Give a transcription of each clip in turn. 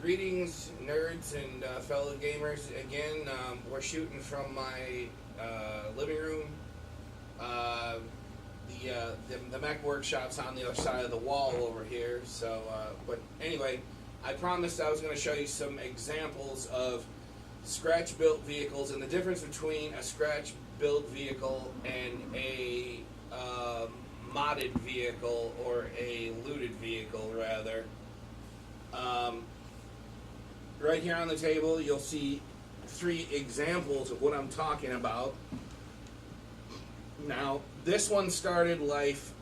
Greetings, nerds and fellow gamers. Again, we're shooting from my living room. The mech workshop's on the other side of the wall over here. So, but anyway, I promised I was going to show you some examples of scratch-built vehicles and the difference between a scratch-built vehicle and a modded vehicle, or a looted vehicle, rather. Right here on the table, you'll see 3 examples of what I'm talking about. Now, this one started life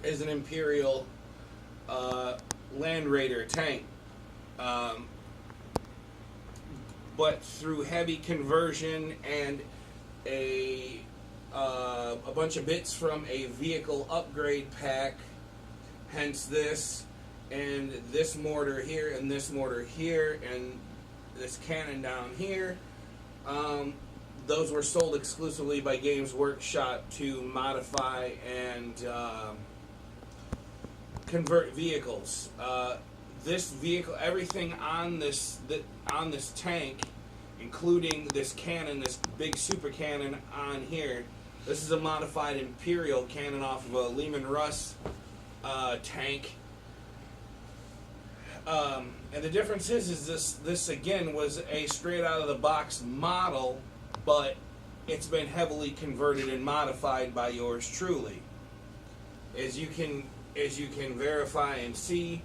as an Imperial Land Raider tank. But through heavy conversion and a bunch of bits from a vehicle upgrade pack, hence this, and this mortar here, and this mortar here, and this cannon down here, those were sold exclusively by Games Workshop to modify and convert vehicles. This vehicle, everything on this tank, including this cannon, this big super cannon on here, this is a modified Imperial Cannon off of a Lehman Russ tank. And the difference is this again was a straight out of the box model, but it's been heavily converted and modified by yours truly. As you can verify and see,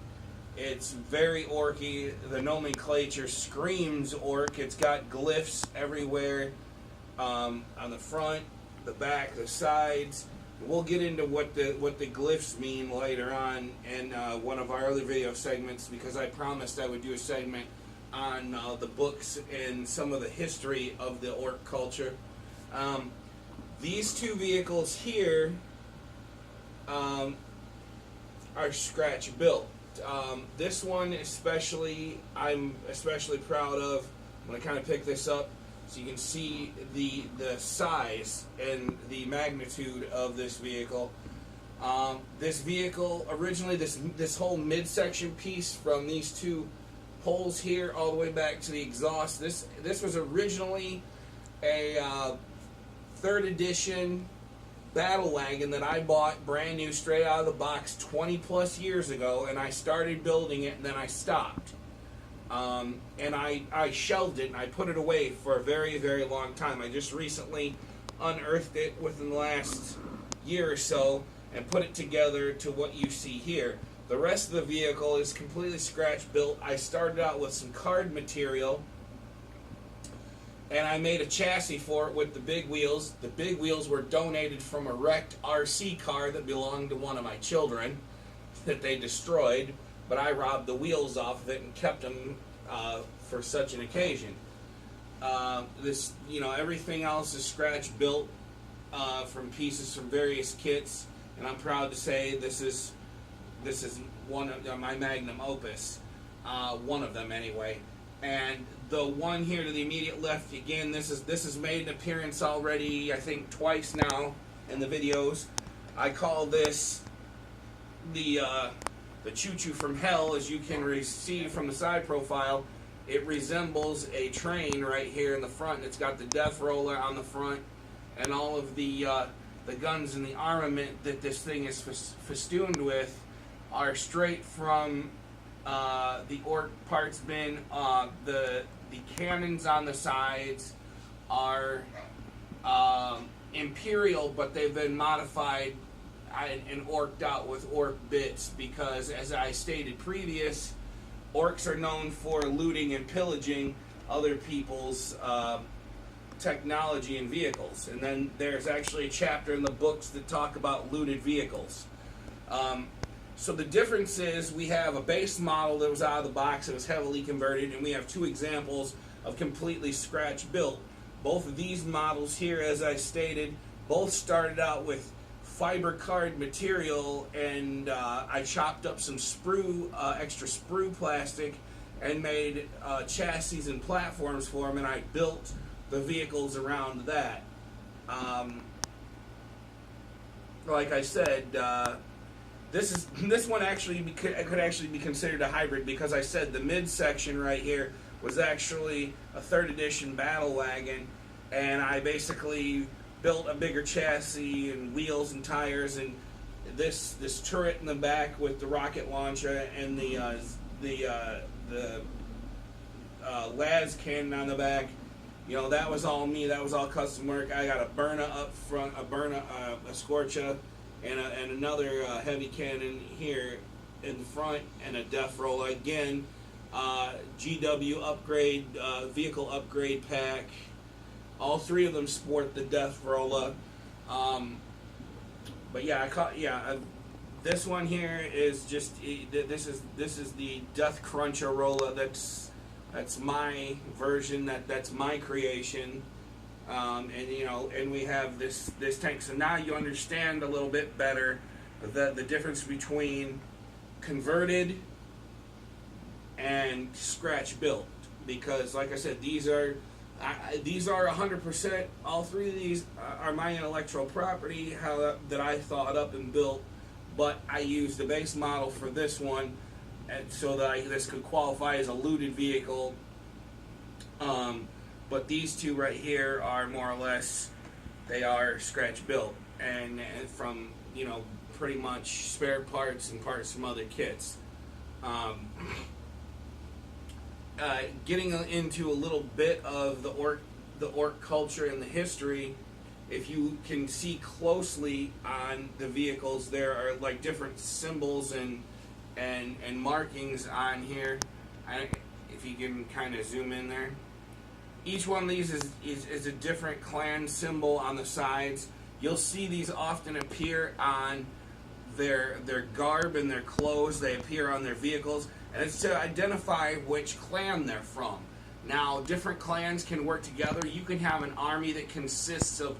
it's very orky. The nomenclature screams orc. It's got glyphs everywhere, on the front, the back, the sides. We'll get into what the glyphs mean later on in one of our early video segments, because I promised I would do a segment on the books and some of the history of the orc culture. These 2 vehicles here are scratch built. This one especially, I'm especially proud of. I'm going to kind of pick this up so you can see the size and the magnitude of this vehicle. This vehicle, originally this whole midsection piece from these 2 holes here all the way back to the exhaust, this was originally a 3rd edition battle wagon that I bought brand new straight out of the box 20 plus years ago, and I started building it and then I stopped. And I shelved it and I put it away for a very, very long time. I just recently unearthed it within the last year or so and put it together to what you see here. The rest of the vehicle is completely scratch built. I started out with some card material and I made a chassis for it with the big wheels. The big wheels were donated from a wrecked RC car that belonged to one of my children that they destroyed, but I robbed the wheels off of it and kept them for such an occasion. Everything else is scratch built from pieces from various kits, and I'm proud to say this is one of my magnum opus, one of them anyway. And the one here to the immediate left, again, this has made an appearance already, I think twice now in the videos. I call this the Choo-Choo from hell. As you can see from the side profile, it resembles a train right here in the front. It's got the death roller on the front, and all of the guns and the armament that this thing is festooned with are straight from the orc parts bin. The cannons on the sides are Imperial, but they've been modified and orced out with orc bits, because, as I stated previous, orcs are known for looting and pillaging other people's technology and vehicles. And then there's actually a chapter in the books that talk about looted vehicles. So the difference is we have a base model that was out of the box, that was heavily converted, and we have 2 examples of completely scratch built. Both of these models here, as I stated, both started out with fiber card material, and I chopped up some extra sprue plastic and made chassis and platforms for them, and I built the vehicles around that. Like I said, this one actually could actually be considered a hybrid, because I said the midsection right here was actually a 3rd edition battle wagon, and I basically built a bigger chassis and wheels and tires, and this turret in the back with the rocket launcher and the las cannon on the back. You know, that was all me. That was all custom work. I got a Burna up front, a Scorcha, and another heavy cannon here in the front, and a Death Roller again. GW upgrade, vehicle upgrade pack. All 3 of them sport the Death Roller. But yeah, this one here is just this is the Death Cruncher Roller. That's my version. That's my creation. And you know, and we have this tank. So now you understand a little bit better the difference between converted and scratch built, because like I said, these are 100%. All 3 of these are my intellectual property, that I thought up and built. But I used the base model for this one, and so that this could qualify as a looted vehicle. But these 2 right here are more or less, they are scratch built, and from, you know, pretty much spare parts and parts from other kits. Getting into a little bit of the orc culture and the history, if you can see closely on the vehicles, there are like different symbols and markings on here. If you can kind of zoom in there, each one of these is a different clan symbol on the sides. You'll see these often appear on their garb and their clothes. They appear on their vehicles, and it's to identify which clan they're from. Now, different clans can work together. You can have an army that consists of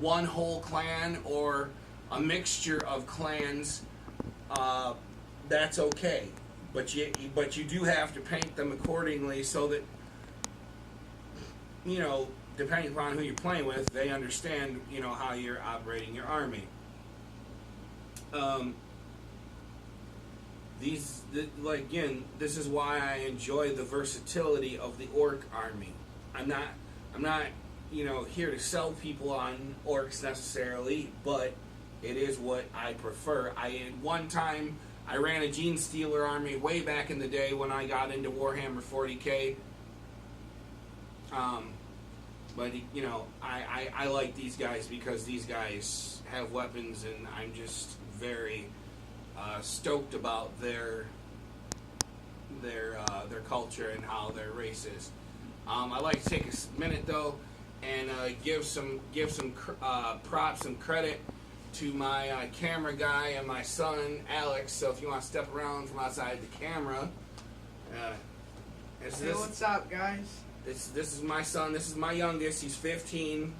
one whole clan or a mixture of clans. That's okay, but you do have to paint them accordingly, so that, you know, depending upon who you're playing with, they understand, you know, how you're operating your army. Again, this is why I enjoy the versatility of the orc army. I'm not, you know, here to sell people on orcs necessarily, but it is what I prefer. At one time, I ran a Gene Stealer army way back in the day when I got into Warhammer 40K. But, you know, I like these guys because these guys have weapons, and I'm just very stoked about their culture and how their race is. I'd like to take a minute though and give some props and credit to my camera guy and my son Alex. So if you want to step around from outside the camera, hey, what's up, guys? This is my son. This is my youngest. He's 15.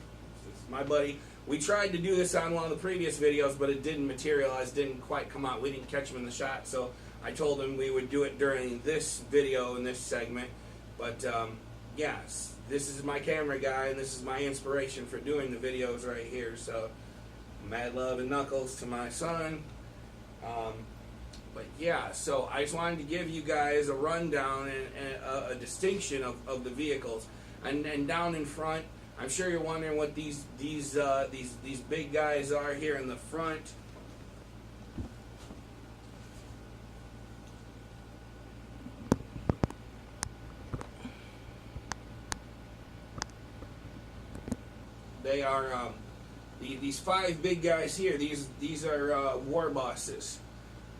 This is my buddy. We tried to do this on one of the previous videos, but it didn't materialize, didn't quite come out. We didn't catch him in the shot, so I told him we would do it during this video in this segment. But yes, this is my camera guy, and this is my inspiration for doing the videos right here. So mad love and knuckles to my son. But yeah, so I just wanted to give you guys a rundown and a distinction of the vehicles. And down in front, I'm sure you're wondering what these big guys are here in the front. They are these 5 big guys here. These are war bosses,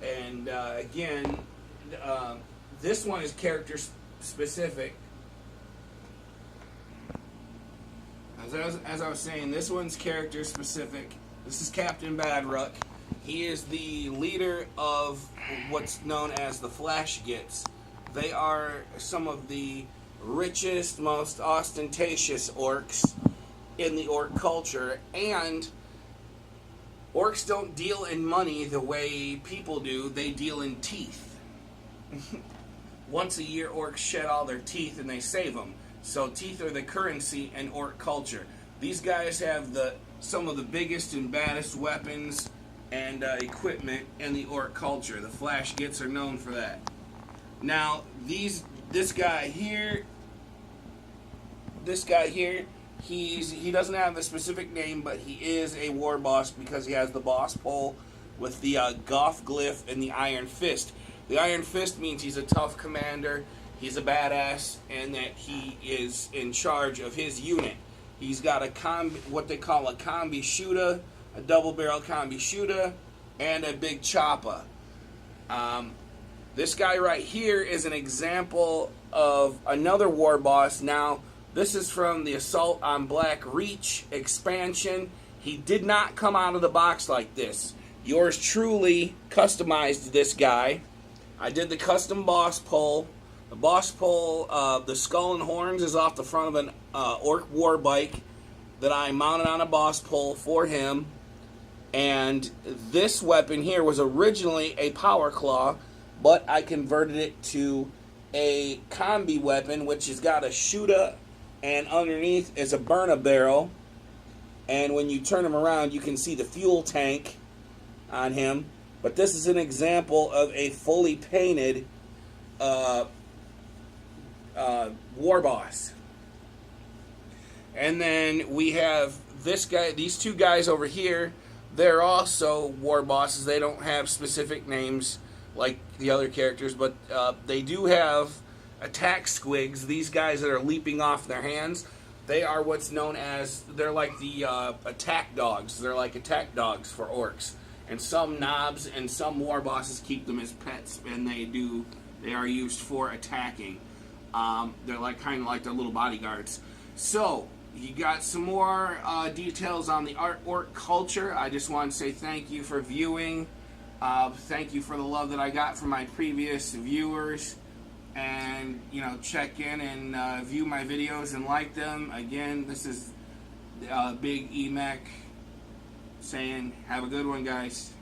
and again, this one is character specific. As I was saying, this one's character specific. This is Captain Badruck. He is the leader of what's known as the Flash Gits. They are some of the richest, most ostentatious orcs in the orc culture, and orcs don't deal in money the way people do. They deal in teeth. Once a year, orcs shed all their teeth and they save them. So teeth are the currency in orc culture. These guys have some of the biggest and baddest weapons and equipment in the orc culture. The Flash Gits are known for that. Now, this guy here, he doesn't have a specific name, but he is a war boss because he has the boss pole with the Goth glyph and the Iron Fist. The Iron Fist means he's a tough commander, he's a badass, and that he is in charge of his unit. He's got what they call a combi shooter, a double barrel combi shooter, and a big chopper. This guy right here is an example of another war boss. Now, this is from the Assault on Black Reach expansion. He did not come out of the box like this. Yours truly customized this guy. I did the custom boss pole. The boss pole, the skull and horns is off the front of an orc war bike that I mounted on a boss pole for him. And this weapon here was originally a power claw, but I converted it to a combi weapon, which has got a shooter, and underneath is a burner barrel. And when you turn him around, you can see the fuel tank on him. But this is an example of a fully painted war boss. And then we have this guy, these two guys over here. They're also war bosses. They don't have specific names like the other characters, but they do have attack squigs. These guys that are leaping off their hands, they are what's known as, they're like the attack dogs. They're like attack dogs for orcs. And some knobs and some war bosses keep them as pets, and they are used for attacking. They're like kind of like their little bodyguards. So you got some more details on the orc culture. I just want to say thank you for viewing. Thank you for the love that I got from my previous viewers. And, you know, check in and view my videos and like them. Again, this is Big EMAC saying, have a good one, guys.